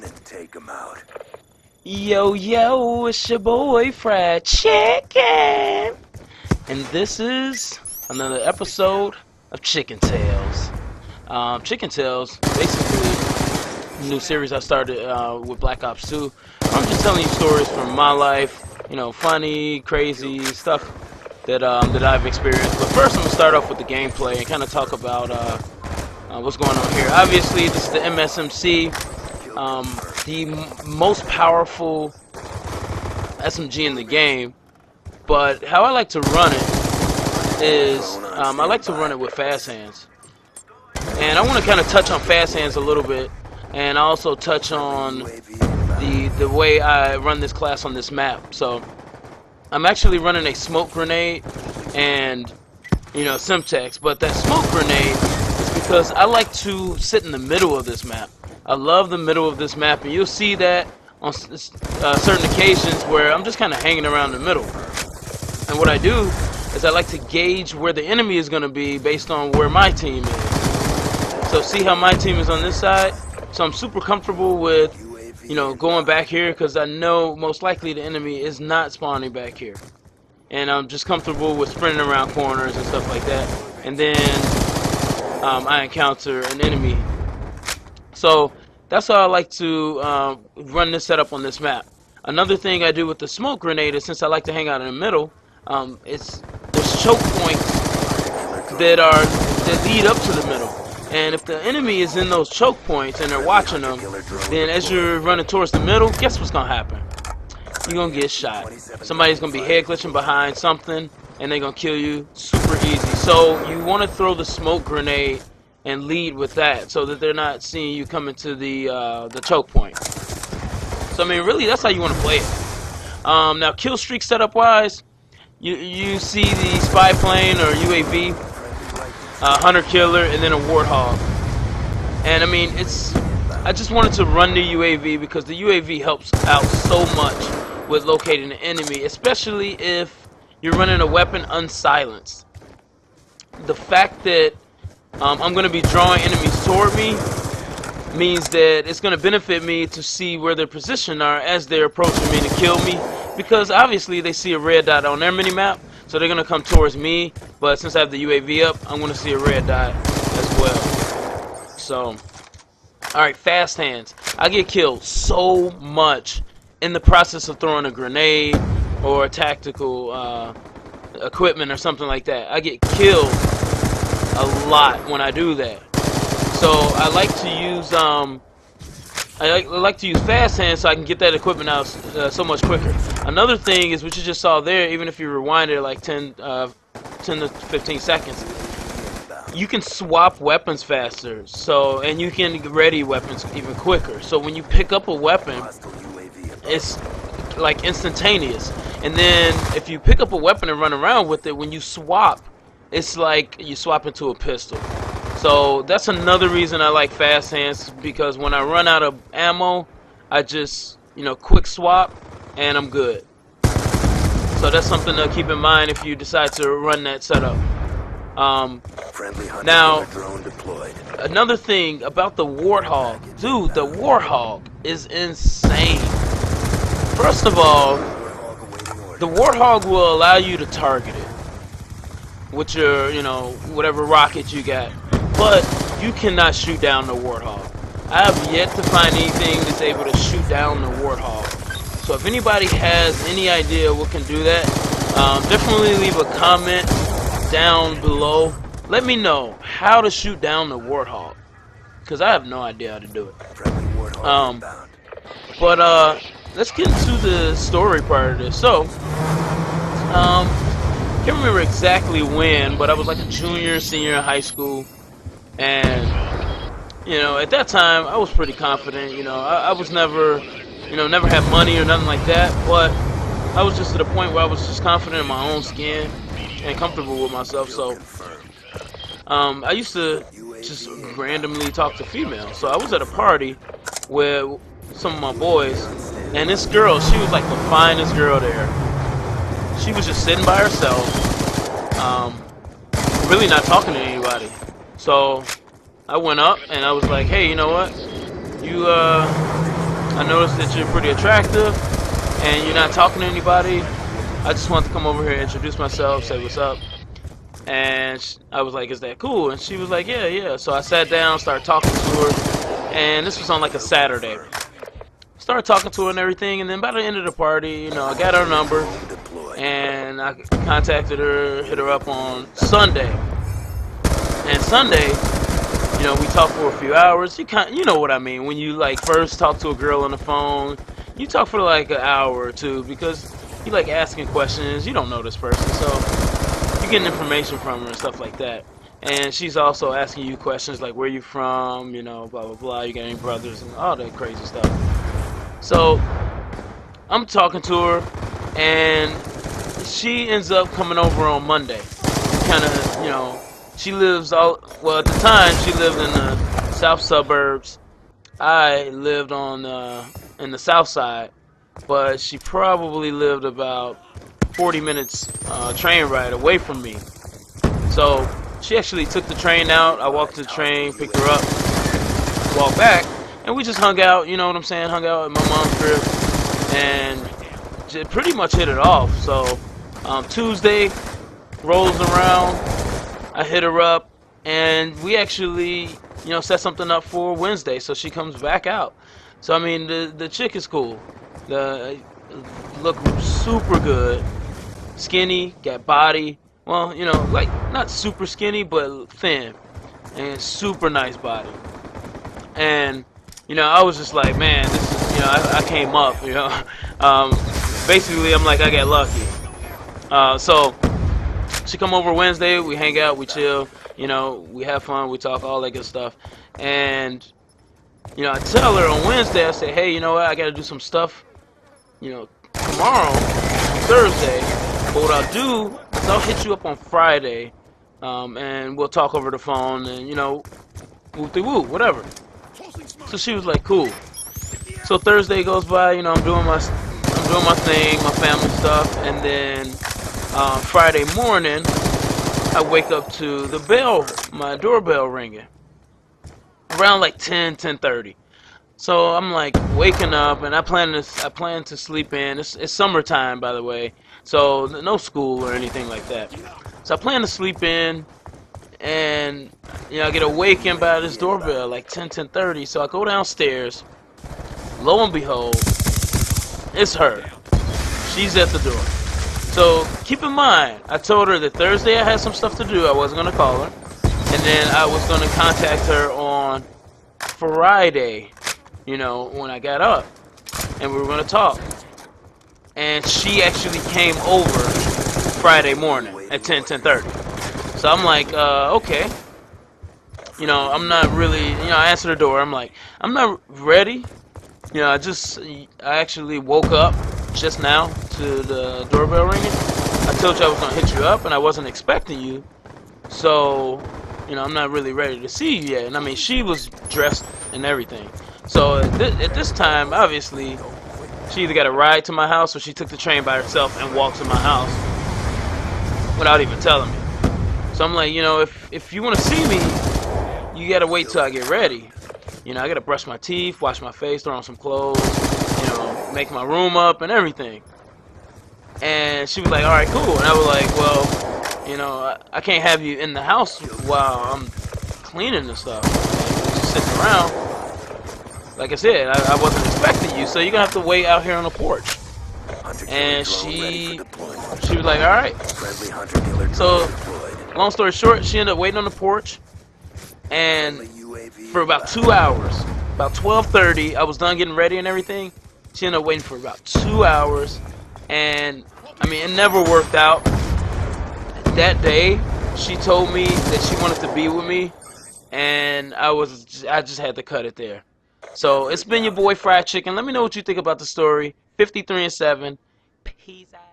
and take him out. Yo, yo, it's your boy Fried Chicken, and this is another episode of Chicken Tales. Chicken Tales, basically, a new series I started with Black Ops 2. I'm just telling you stories from my life, you know, funny, crazy stuff that I've experienced. But first, I'm gonna start off with the gameplay and kind of talk about what's going on here. Obviously, this is the MSMC. The most powerful SMG in the game, but how I like to run it is I like to run it with fast hands, and I want to kind of touch on fast hands a little bit, and also touch on the way I run this class on this map. So I'm actually running a smoke grenade and, you know, Simtex, but that smoke grenade is because I like to sit in the middle of this map. I love the middle of this map, and you'll see that on certain occasions where I'm just kind of hanging around the middle. And what I do is I like to gauge where the enemy is going to be based on where my team is. So see how my team is on this side? So I'm super comfortable with, you know, going back here because I know most likely the enemy is not spawning back here. And I'm just comfortable with sprinting around corners and stuff like that. And then I encounter an enemy. So that's how I like to run this setup on this map. Another thing I do with the smoke grenade is, since I like to hang out in the middle, there's choke points that lead up to the middle. And if the enemy is in those choke points and they're watching them, then as you're running towards the middle, guess what's gonna happen? You're gonna get shot. Somebody's gonna be head glitching behind something, and they're gonna kill you super easy. So you want to throw the smoke grenade and lead with that, so that they're not seeing you coming to the choke point. So I mean, really, that's how you want to play it. Now, kill streak setup wise, you see the spy plane or UAV, hunter killer, and then a warthog. And I mean, I just wanted to run the UAV because the UAV helps out so much with locating the enemy, especially if you're running a weapon unsilenced. The fact that I'm going to be drawing enemies toward me means that it's going to benefit me to see where their position are as they're approaching me to kill me, because obviously they see a red dot on their minimap, so they're going to come towards me, but since I have the UAV up, I'm going to see a red dot as well. So, alright, fast hands. I get killed so much in the process of throwing a grenade or a tactical equipment or something like that. I get killed a lot when I do that. So I like to use I like to use fast hands so I can get that equipment out so much quicker. Another thing is what you just saw there. Even if you rewind it like 10 to 15 seconds, you can swap weapons faster. So, and you can ready weapons even quicker. So when you pick up a weapon, it's like instantaneous. And then if you pick up a weapon and run around with it, when you swap, it's like you swap into a pistol. So that's another reason I like fast hands, because when I run out of ammo, I just, you know, quick swap and I'm good. So that's something to keep in mind if you decide to run that setup. Now, another thing about the Warthog. Dude, the Warthog is insane. First of all, the Warthog will allow you to target it with your, you know, whatever rocket you got, but you cannot shoot down the Warthog. I have yet to find anything that's able to shoot down the Warthog. So if anybody has any idea what can do that, definitely leave a comment down below. Let me know how to shoot down the Warthog, because I have no idea how to do it. But let's get into the story part of this. So, can't remember exactly when, but I was like a junior, senior in high school, and you know, at that time I was pretty confident. You know, I was never, you know, never had money or nothing like that, but I was just at a point where I was just confident in my own skin and comfortable with myself. So I used to just randomly talk to females. So I was at a party with some of my boys, and this girl, she was like the finest girl there. She was just sitting by herself, really not talking to anybody. So I went up and I was like, hey, you know what? I noticed that you're pretty attractive and you're not talking to anybody. I just want to come over here, introduce myself, say what's up. And I was like, is that cool? And she was like, yeah, yeah. So I sat down, started talking to her, and this was on like a Saturday. Started talking to her and everything, and then by the end of the party, you know, I got her number, and I contacted her, hit her up on Sunday. And Sunday, you know, we talked for a few hours. You know what I mean, when you like first talk to a girl on the phone, you talk for like an hour or two because you like asking questions. You don't know this person, so you're getting information from her and stuff like that. And she's also asking you questions like, where you from, you know, blah blah blah, you got any brothers, and all that crazy stuff. So I'm talking to her, and she ends up coming over on Monday. Kind of, you know, she lives well, at the time she lived in the south suburbs. I lived on in the south side, but she probably lived about 40 minutes train ride away from me. So she actually took the train out. I walked to the train, picked her up, walked back, and we just hung out. You know what I'm saying? Hung out at my mom's crib, and pretty much hit it off. So Tuesday rolls around, I hit her up, and we actually, you know, set something up for Wednesday. So she comes back out. So I mean, the chick is cool. Look super good, skinny, got body. Well, you know, like not super skinny, but thin, and super nice body. And you know, I was just like, man, this is, you know, I came up, you know. Basically, I'm like, I got lucky. So she come over Wednesday, we hang out, we chill, you know, we have fun, we talk, all that good stuff. And you know, I tell her on Wednesday, I say, hey, you know what, I gotta do some stuff, you know, tomorrow, Thursday. But what I'll do is I'll hit you up on Friday, and we'll talk over the phone, and you know, woo-de-woo, whatever. So she was like, cool. So Thursday goes by, you know, I'm doing my thing, my family stuff, and then Friday morning, I wake up to my doorbell ringing around like 10:30. So I'm like waking up, and I plan to sleep in. It's summertime, by the way, so no school or anything like that. So I plan to sleep in, and you know, I get awakened by this doorbell like 10:30. So I go downstairs. Lo and behold, it's her. She's at the door. So keep in mind, I told her that Thursday I had some stuff to do. I wasn't gonna call her, and then I was gonna contact her on Friday, you know, when I got up, and we were gonna talk. And she actually came over Friday morning at 10:30. So I'm like, okay. You know, I'm not really, you know, I answered the door. I'm like, I'm not ready. You know, I actually woke up just now to the doorbell ringing. I told you I was going to hit you up, and I wasn't expecting you. So, you know, I'm not really ready to see you yet. And I mean, she was dressed and everything. So at this time, obviously, she either got a ride to my house or she took the train by herself and walked to my house without even telling me. So I'm like, you know, if you want to see me, you gotta wait till I get ready. You know, I gotta brush my teeth, wash my face, throw on some clothes, you know, make my room up and everything. And she was like, all right, cool. And I was like, well, you know, I can't have you in the house while I'm cleaning and stuff. Like, just sitting around. Like I said, I wasn't expecting you, so you're gonna have to wait out here on the porch. And she was like, all right. So, long story short, she ended up waiting on the porch. And for about 2 hours, about 12:30, I was done getting ready and everything. She ended up waiting for about 2 hours, and I mean, it never worked out. That day, she told me that she wanted to be with me, and I just had to cut it there. So it's been your boy Fried Chicken. Let me know what you think about the story. 53 and 7. Peace out.